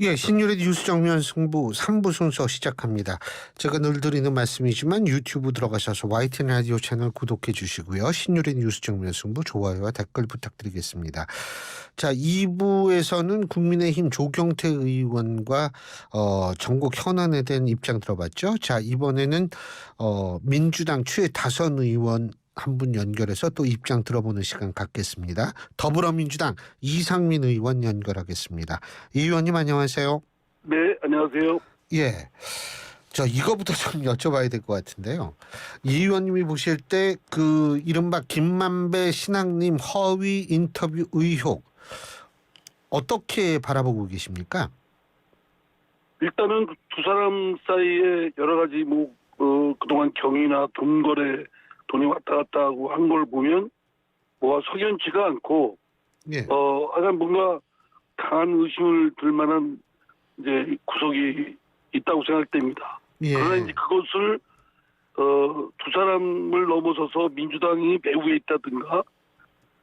예, 신율의 뉴스 정면 승부 3부 순서 시작합니다. 제가 늘 드리는 말씀이지만 유튜브 들어가셔서 YTN 라디오 채널 구독해 주시고요. 신율의 뉴스 정면 승부 좋아요와 댓글 부탁드리겠습니다. 자, 2부에서는 국민의힘 조경태 의원과 전국 현안에 대한 입장 들어봤죠. 자, 이번에는 민주당 최다선 의원 한 분 연결해서 또 입장 들어보는 시간 갖겠습니다. 더불어민주당 이상민 의원 연결하겠습니다. 이 의원님 안녕하세요. 네, 안녕하세요. 예. 이거부터 좀 여쭤봐야 될 것 같은데요. 이 의원님이 보실 때 그 이른바 김만배 신앙님 허위 인터뷰 의혹 어떻게 바라보고 계십니까? 일단은 두 사람 사이에 여러 가지 그동안 경위나 돈 거래, 돈이 왔다 갔다 하고 한 걸 보면 뭐가 석연치가 않고 예. 약간 뭔가 강한 의심을 들 만한 이제 구석이 있다고 생각됩니다. 예. 그러나 이제 그것을 두 사람을 넘어서서 민주당이 배후에 있다든가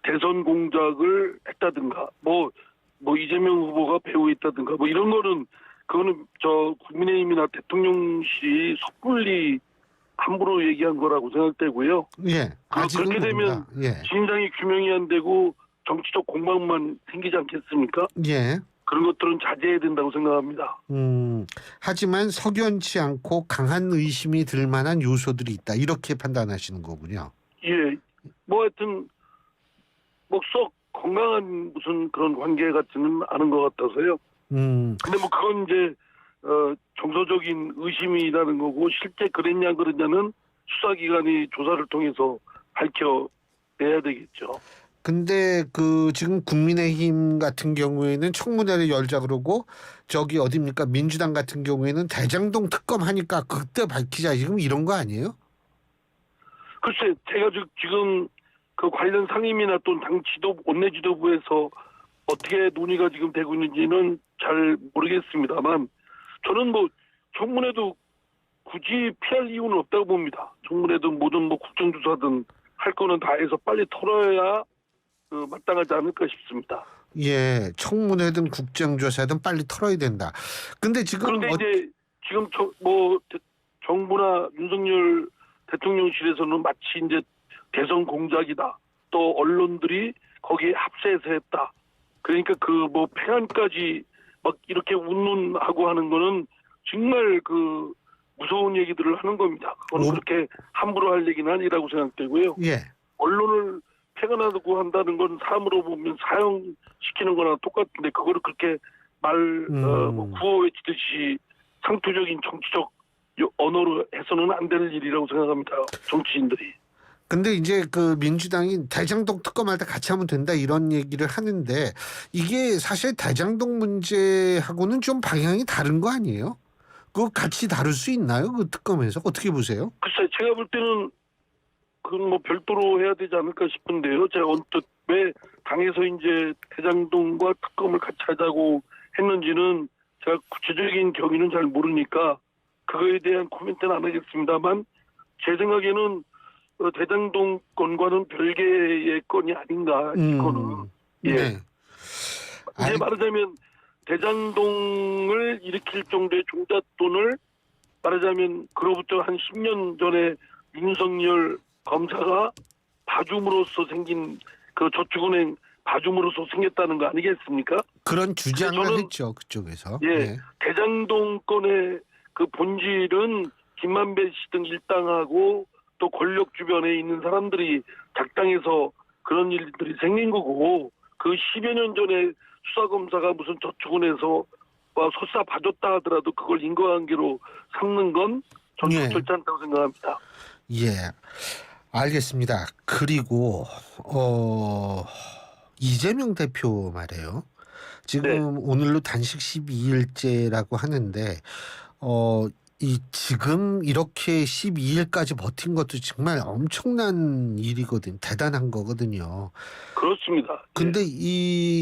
대선 공작을 했다든가 뭐 이재명 후보가 배후에 있다든가 뭐 이런 거는 그거는 국민의힘이나 대통령실이 섣불리 함부로 얘기한 거라고 생각되고요. 예. 아직은 그렇게 되면 예. 진상이 규명이 안 되고 정치적 공방만 생기지 않겠습니까? 예. 그런 것들은 자제해야 된다고 생각합니다. 하지만 석연치 않고 강한 의심이 들 만한 요소들이 있다. 이렇게 판단하시는 거군요. 예. 하여튼 썩 건강한 무슨 그런 관계 같지는 않은 것 같아서요. 근데 그건 이제 정서적인 의심이라는 거고 실제 그랬냐 안 그랬냐는 수사기관이 조사를 통해서 밝혀내야 되겠죠. 근데 지금 국민의힘 같은 경우에는 청문회를 열자 그러고 어딥니까? 민주당 같은 경우에는 대장동 특검 하니까 그때 밝히자 지금 이런 거 아니에요? 글쎄 제가 지금 그 관련 상임이나 또는 당 원내 지도부에서 어떻게 논의가 지금 되고 있는지는 잘 모르겠습니다만 저는 청문회도 굳이 피할 이유는 없다고 봅니다. 청문회든 뭐든 국정조사든 할 거는 다 해서 빨리 털어야 마땅하지 않을까 싶습니다. 예, 청문회든 국정조사든 빨리 털어야 된다. 근데 지금 그런데 이제 지금 정부나 윤석열 대통령실에서는 마치 이제 대선 공작이다. 또 언론들이 거기에 합세해서 했다. 그러니까 폐안까지 이렇게 운운하고 하는 거는 정말 무서운 얘기들을 하는 겁니다. 그건 그렇게 함부로 할 얘기는 아니라고 생각되고요. 예. 언론을 폐간하고 한다는 건 사람으로 보면 사형시키는 거나 똑같은데 그거를 그렇게 구호 외치듯이 상투적인 정치적 언어로 해서는 안 될 일이라고 생각합니다. 정치인들이. 근데 이제 민주당이 대장동 특검할 때 같이 하면 된다 이런 얘기를 하는데 이게 사실 대장동 문제하고는 좀 방향이 다른 거 아니에요? 그거 같이 다룰 수 있나요? 그 특검에서 어떻게 보세요? 글쎄 제가 볼 때는 그건 별도로 해야 되지 않을까 싶은데요. 제가 언뜻 왜 당에서 이제 대장동과 특검을 같이 하자고 했는지는 제가 구체적인 경위는 잘 모르니까 그거에 대한 코멘트는 안 하겠습니다만 제 생각에는 대장동 건과는 별개의 건이 아닌가 이거는. 예. 네. 이제 말하자면 대장동을 일으킬 정도의 종잣돈을 말하자면 그로부터 한 10년 전에 윤석열 검사가 봐줌으로써 생긴 저축은행 봐줌으로써 생겼다는 거 아니겠습니까? 그런 주장을 했죠 그쪽에서. 예. 네. 대장동 건의 본질은 김만배 씨 등 일당하고 또 권력 주변에 있는 사람들이 작당해서 그런 일들이 생긴 거고 10여 년 전에 수사검사가 무슨 저축은행에서 설사 봐줬다 하더라도 그걸 인과관계로 삼는 건 저는 적절치 않다고 생각합니다. 예, 알겠습니다. 그리고 이재명 대표 말이에요. 지금 네. 오늘로 단식 12일째라고 하는데 지금 이렇게 12일까지 버틴 것도 정말 엄청난 일이거든, 대단한 거거든요. 그렇습니다. 근데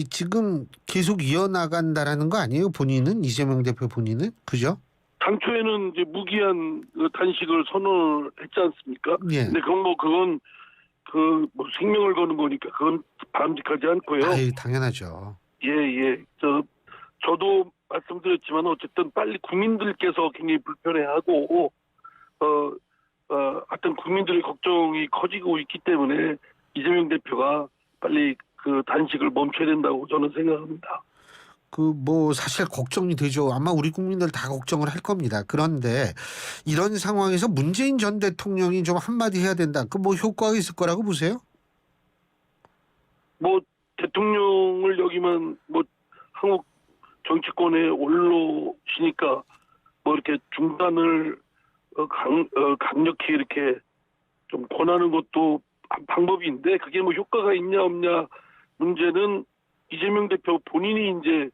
지금 계속 이어나간다라는 거 아니에요? 본인은 이재명 대표 본인은 그죠? 당초에는 이제 무기한 단식을 선언을 했지 않습니까? 예. 근데 그건 생명을 거는 거니까 그건 바람직하지 않고요. 아유, 당연하죠. 예. 저도 말씀드렸지만 어쨌든 빨리 국민들께서 굉장히 불편해하고 하여튼 국민들의 걱정이 커지고 있기 때문에 이재명 대표가 빨리 그 단식을 멈춰야 된다고 저는 생각합니다. 사실 걱정이 되죠. 아마 우리 국민들 다 걱정을 할 겁니다. 그런데 이런 상황에서 문재인 전 대통령이 좀 한마디 해야 된다. 효과가 있을 거라고 보세요? 대통령을 여기만 한국 정치권에 올라오시니까 이렇게 중단을 강력히 이렇게 좀 권하는 것도 한 방법인데 그게 효과가 있냐 없냐 문제는 이재명 대표 본인이 이제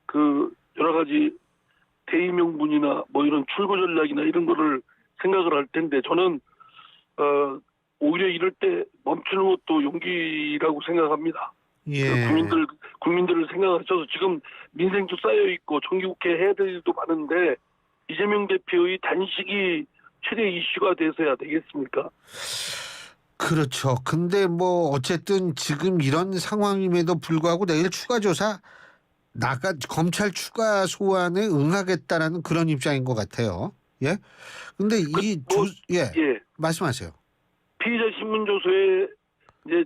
그 여러 가지 대의 명분이나 이런 출구 전략이나 이런 거를 생각을 할 텐데 저는 오히려 이럴 때 멈추는 것도 용기라고 생각합니다. 예. 국민들을 생각하셔서 지금 민생도 쌓여 있고 정기국회 해야 될 일도 많은데 이재명 대표의 단식이 최대 이슈가 돼서야 되겠습니까? 그렇죠. 근데 어쨌든 지금 이런 상황임에도 불구하고 내일 추가 조사 검찰 추가 소환에 응하겠다라는 그런 입장인 것 같아요. 예. 근데 말씀하세요. 피의자 신문조서에 이제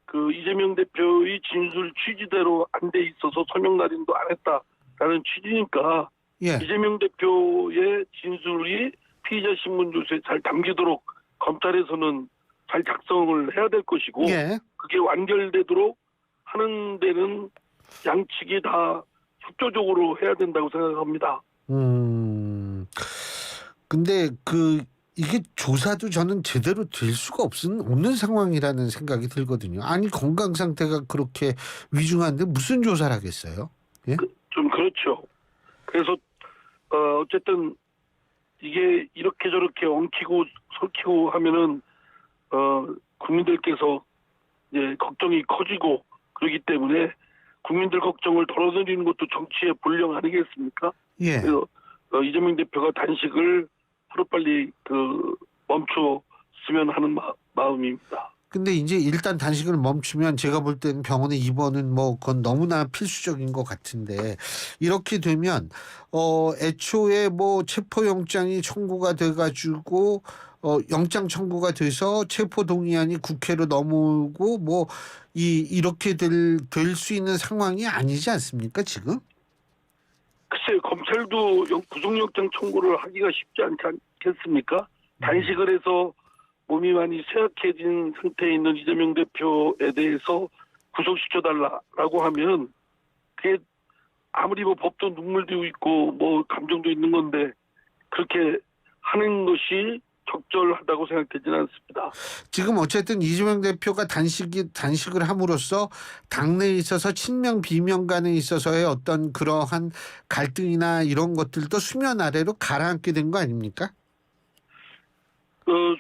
그 이재명 대표의 진술 취지대로 안 돼 있어서 서명 날인도 안 했다라는 취지니까 예. 이재명 대표의 진술이 피의자 신문조서에 잘 담기도록 검찰에서는 잘 작성을 해야 될 것이고 예. 그게 완결되도록 하는 데는 양측이 다 협조적으로 해야 된다고 생각합니다. 근데 이게 조사도 저는 제대로 될 수가 없는 상황이라는 생각이 들거든요. 아니 건강 상태가 그렇게 위중한데 무슨 조사를 하겠어요? 예? 좀 그렇죠. 그래서 어쨌든 이게 이렇게 저렇게 엉키고 설키고 하면은 국민들께서 이제 걱정이 커지고 그러기 때문에 국민들 걱정을 덜어드리는 것도 정치의 본령 아니겠습니까? 예. 그래서 이재명 대표가 단식을 하루빨리 멈췄으면 하는 마음입니다. 근데 이제 일단 단식을 멈추면 제가 볼 때는 병원에 입원은 그건 너무나 필수적인 것 같은데 이렇게 되면 애초에 체포영장이 청구가 돼가지고 영장 청구가 돼서 체포동의안이 국회로 넘어오고 이렇게 될 수 있는 상황이 아니지 않습니까 지금? 글쎄요. 검찰도 구속영장 청구를 하기가 쉽지 않지 않겠습니까? 단식을 해서 몸이 많이 쇠약해진 상태에 있는 이재명 대표에 대해서 구속시켜달라고 하면 그게 아무리 법도 눈물도 있고 감정도 있는 건데 그렇게 하는 것이 적절하다고 생각되지는 않습니다. 지금 어쨌든 이재명 대표가 단식을 함으로써 당내에 있어서 친명 비명 간에 있어서의 어떤 그러한 갈등이나 이런 것들도 수면 아래로 가라앉게 된 거 아닙니까?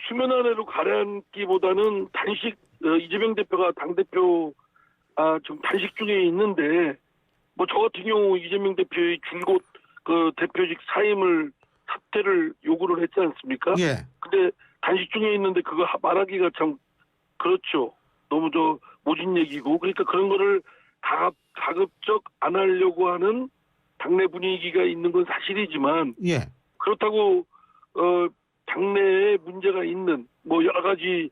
수면 아래로 가라앉기보다는 이재명 대표가 당대표 지금 단식 중에 있는데 저 같은 경우 이재명 대표의 줄곧 대표직 사퇴를 요구를 했지 않습니까? 예. 근데 단식 중에 있는데 그거 말하기가 참 그렇죠. 너무 모진 얘기고 그러니까 그런 거를 가급적 안 하려고 하는 당내 분위기가 있는 건 사실이지만 예. 그렇다고 당내에 문제가 있는 여러 가지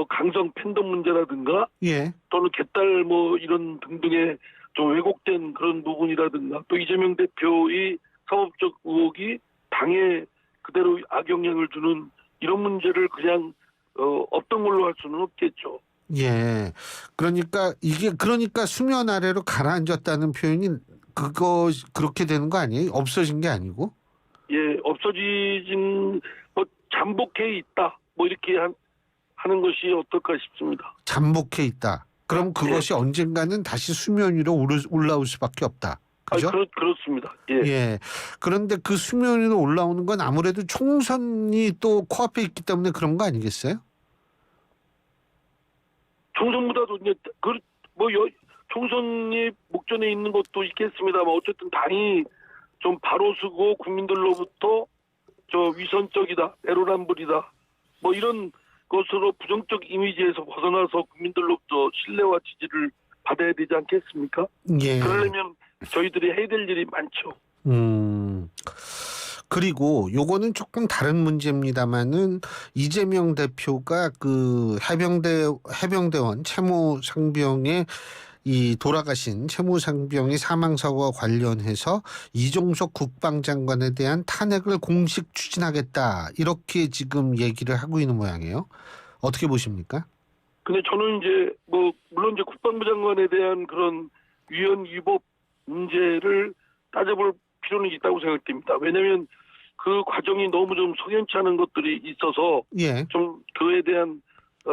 강성 팬덤 문제라든가 예. 또는 개딸 이런 등등의 좀 왜곡된 그런 부분이라든가 또 이재명 대표의 사법적 의혹이 당에 그대로 악영향을 주는 이런 문제를 그냥 없던 걸로 할 수는 없겠죠. 예. 그러니까 수면 아래로 가라앉았다는 표현이 그렇게 되는 거 아니에요? 없어진 게 아니고? 예, 없어지진 잠복해 있다. 이렇게 하는 것이 어떨까 싶습니다. 잠복해 있다. 그럼 그것이 언젠가는 다시 수면 위로 올라올 수밖에 없다. 그죠? 그렇습니다. 예. 예. 그런데 그 수면 위로 올라오는 건 아무래도 총선이 또 코앞에 있기 때문에 그런 거 아니겠어요? 총선보다도 이제 총선이 목전에 있는 것도 있겠습니다만 어쨌든 당이 좀 바로 서고 국민들로부터 위선적이다, 내로남불이다, 이런 것으로 부정적 이미지에서 벗어나서 국민들로부터 신뢰와 지지를 받아야 되지 않겠습니까? 예. 그러려면 저희들이 해야 될 일이 많죠. 음. 그리고 요거는 조금 다른 문제입니다마는 이재명 대표가 그 해병대원 채모 상병의 이 돌아가신 채모 상병의 사망 사고와 관련해서 이종석 국방장관에 대한 탄핵을 공식 추진하겠다 이렇게 지금 얘기를 하고 있는 모양이에요. 어떻게 보십니까? 근데 저는 이제 뭐 물론 이제 국방부 장관에 대한 그런 위헌 위법 문제를 따져볼 필요는 있다고 생각됩니다. 왜냐하면 그 과정이 너무 좀 석연치 않은 것들이 있어서 예. 좀 그에 대한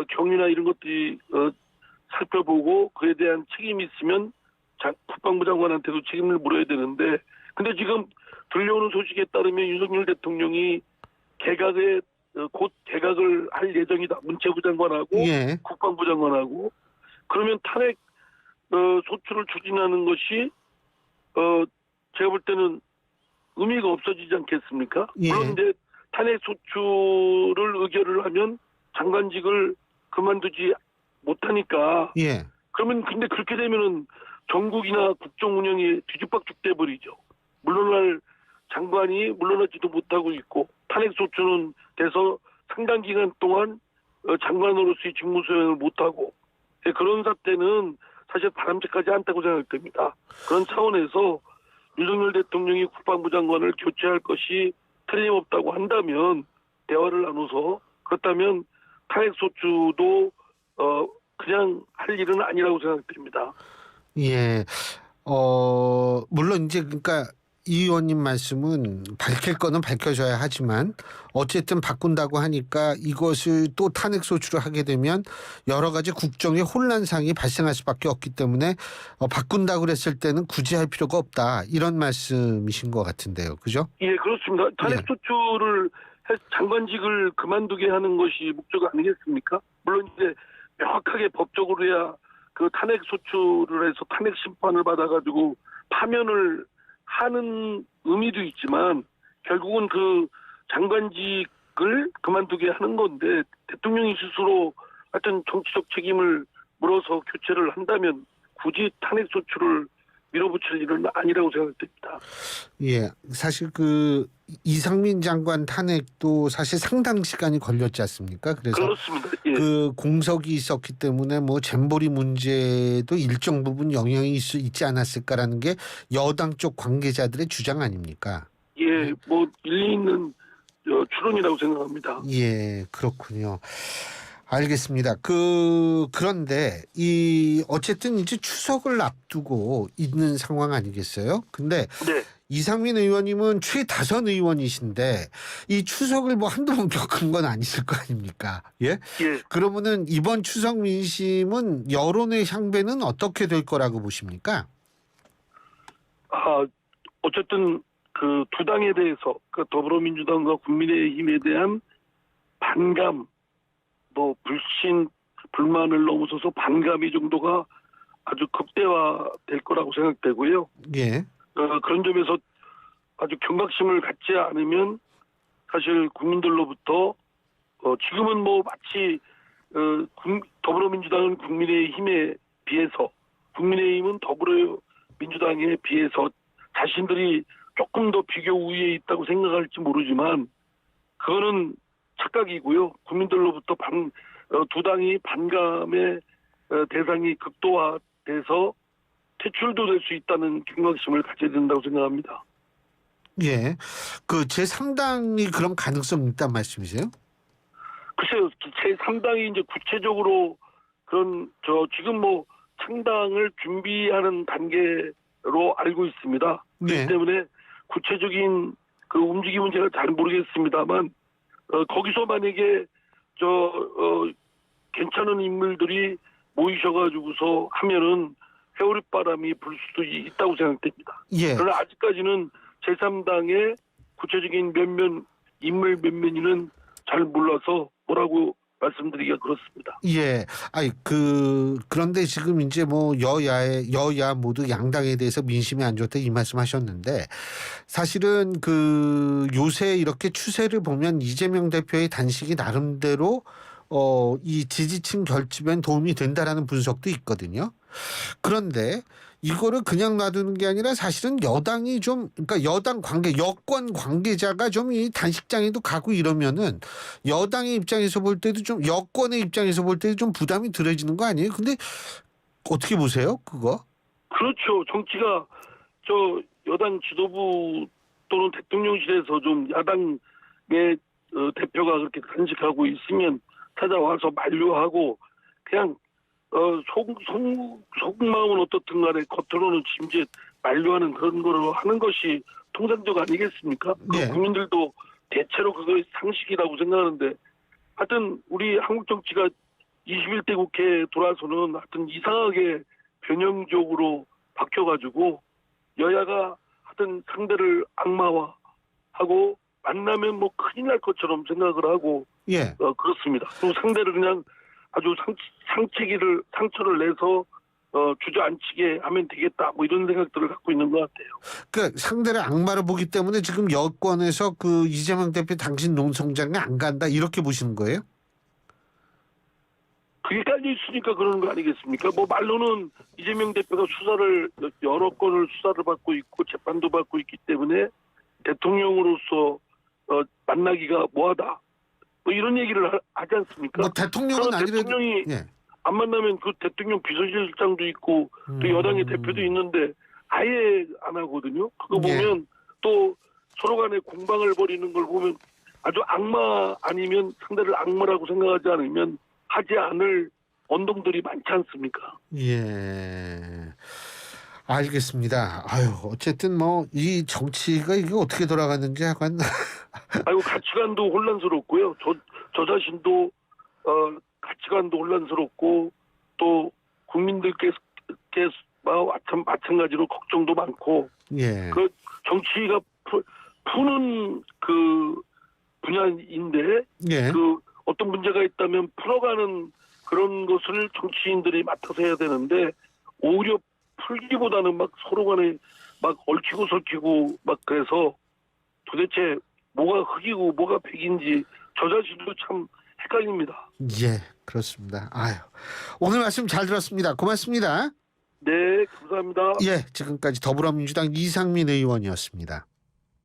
경위나 이런 것들이 살펴보고 그에 대한 책임이 있으면 국방부 장관한테도 책임을 물어야 되는데, 근데 지금 들려오는 소식에 따르면 윤석열 대통령이 곧 개각을 할 예정이다. 문체부 장관하고 예. 국방부 장관하고. 그러면 탄핵 소추를 추진하는 것이 제가 볼 때는 의미가 없어지지 않겠습니까? 예. 물론 이제 탄핵 소추를 의결을 하면 장관직을 그만두지 못하니까. 예. 그러면 근데 그렇게 되면은 정국이나 국정 운영이 뒤죽박죽돼 버리죠. 물러날 장관이 물러나지도 못하고 있고, 탄핵 소추는 돼서 상당 기간 동안 장관으로서의 직무 수행을 못하고, 그런 사태는 사실 바람직하지 않다고 생각됩니다. 그런 차원에서 윤석열 대통령이 국방부 장관을 교체할 것이 틀림없다고 한다면 대화를 나눠서, 그렇다면 탄핵 소추도 그냥 할 일은 아니라고 생각됩니다. 예. 물론 이제 그러니까 이 의원님 말씀은 밝힐 거는 밝혀져야 하지만 어쨌든 바꾼다고 하니까 이것을 또 탄핵 소추를 하게 되면 여러 가지 국정의 혼란상이 발생할 수밖에 없기 때문에 바꾼다고 그랬을 때는 굳이 할 필요가 없다. 이런 말씀이신 것 같은데요. 그죠? 예, 그렇습니다. 탄핵 예. 소추를 장관직을 그만두게 하는 것이 목적 아니겠습니까? 물론 이제 명확하게 법적으로 해야 그 탄핵 소추를 해서 탄핵 심판을 받아가지고 파면을 하는 의미도 있지만 결국은 그 장관직을 그만두게 하는 건데, 대통령이 스스로 하여튼 정치적 책임을 물어서 교체를 한다면 굳이 탄핵 소추를 밀어붙일 일은 아니라고 생각됩니다. 예. 사실 그 이상민 장관 탄핵도 사실 상당 시간이 걸렸지 않습니까? 그래서 그렇습니다. 예. 그 공석이 있었기 때문에 뭐 잼버리 문제도 일정 부분 영향이 있지 않았을까라는 게 여당 쪽 관계자들의 주장 아닙니까? 예, 뭐 일리 있는 추론이라고 생각합니다. 예, 그렇군요. 알겠습니다. 그런데 어쨌든 이제 추석을 앞두고 있는 상황 아니겠어요? 근데 네. 이상민 의원님은 최다선 의원이신데 이 추석을 뭐 한두 번 겪은 건 아니실 거 아닙니까? 예? 예. 그러면은 이번 추석 민심은 여론의 향배는 어떻게 될 거라고 보십니까? 어쨌든 그 두 당에 대해서, 그 더불어민주당과 국민의힘에 대한 반감, 뭐 불신, 불만을 넘어서서 반감의 정도가 아주 극대화될 거라고 생각되고요. 예. 그런 점에서 아주 경각심을 갖지 않으면 사실 국민들로부터 지금은 뭐 마치 더불어민주당은 국민의힘에 비해서, 국민의힘은 더불어민주당에 비해서 자신들이 조금 더 비교 우위에 있다고 생각할지 모르지만 그거는 착각이고요. 국민들로부터 두 당이 반감의 대상이 극도화돼서 퇴출도 될 수 있다는 경각심을 가져야 된다고 생각합니다. 예. 그 제3당이 그런 가능성이 있단 말씀이세요? 글쎄요, 제3당이 이제 구체적으로 그런 지금 뭐 창당을 준비하는 단계로 알고 있습니다. 네. 그렇기 때문에 구체적인 그 움직임은 제가 잘 모르겠습니다만 거기서 만약에 괜찮은 인물들이 모이셔가지고서 하면은 회오리바람이 불 수도 있다고 생각됩니다. 예. 그러나 아직까지는 제3당의 구체적인 인물 몇몇이는 잘 몰라서 뭐라고 말씀드리기가 그렇습니다. 예. 그런데 지금 이제 뭐 여야 모두 양당에 대해서 민심이 안 좋다 이 말씀하셨는데 사실은 그 요새 이렇게 추세를 보면 이재명 대표의 단식이 나름대로 이 지지층 결집엔 도움이 된다라는 분석도 있거든요. 그런데 이거를 그냥 놔두는 게 아니라 사실은 여당이 좀 그러니까 여당 관계 여권 관계자가 좀 이 단식장에도 가고 이러면은 여당의 입장에서 볼 때도 좀 여권의 입장에서 볼 때도 좀 부담이 덜해지는 거 아니에요? 근데 어떻게 보세요? 그거? 그렇죠. 정치가 저 여당 지도부 또는 대통령실에서 좀 야당의 대표가 그렇게 간직하고 있으면 찾아와서 만류하고 그냥 속마음은 어떻든 간에 겉으로는 짐짓 만류하는 그런 거로 하는 것이 통상적 아니겠습니까? 예. 국민들도 대체로 그거 상식이라고 생각하는데 하여튼 우리 한국 정치가 21대 국회에 돌아서는 하여튼 이상하게 변형적으로 바뀌어가지고 여야가 하여튼 상대를 악마화하고 만나면 뭐 큰일 날 것처럼 생각을 하고 예. 그렇습니다. 또 상대를 그냥 아주 상처를 내서 주저앉히게 하면 되겠다 뭐 이런 생각들을 갖고 있는 것 같아요. 그 상대를 악마로 보기 때문에 지금 여권에서 그 이재명 대표 당신 농성장에 안 간다 이렇게 보시는 거예요? 그게 깔려 있으니까 그러는 거 아니겠습니까? 뭐 말로는 이재명 대표가 수사를 여러 건을 수사를 받고 있고 재판도 받고 있기 때문에 대통령으로서 만나기가 뭐하다. 뭐 이런 얘기를 하지 않습니까? 뭐 대통령은 그럼 아니래도 대통령이 예. 안 만나면 그 대통령 비서실장도 있고 또 여당의 대표도 있는데 아예 안 하거든요. 그거 예. 보면 또 서로 간에 공방을 벌이는 걸 보면 아주 악마 아니면 상대를 악마라고 생각하지 않으면 하지 않을 언동들이 많지 않습니까? 예. 알겠습니다. 아유, 어쨌든 뭐 이 정치가 이게 어떻게 돌아가는지 약간 아이고 가치관도 혼란스럽고요. 저 자신도 가치관도 혼란스럽고 또 국민들께서 마찬가지로 걱정도 많고 예. 그 정치가 푸는 그 분야인데 예. 그 어떤 문제가 있다면 풀어가는 그런 것을 정치인들이 맡아서 해야 되는데 오히려 풀기보다는 막 서로 간에 막 얽히고 설키고 막 그래서 도대체 뭐가 흙이고 뭐가 백인지 저 자신도 참 헷갈립니다. 예, 그렇습니다. 아유, 오늘 말씀 잘 들었습니다. 고맙습니다. 네, 감사합니다. 예, 지금까지 더불어민주당 이상민 의원이었습니다.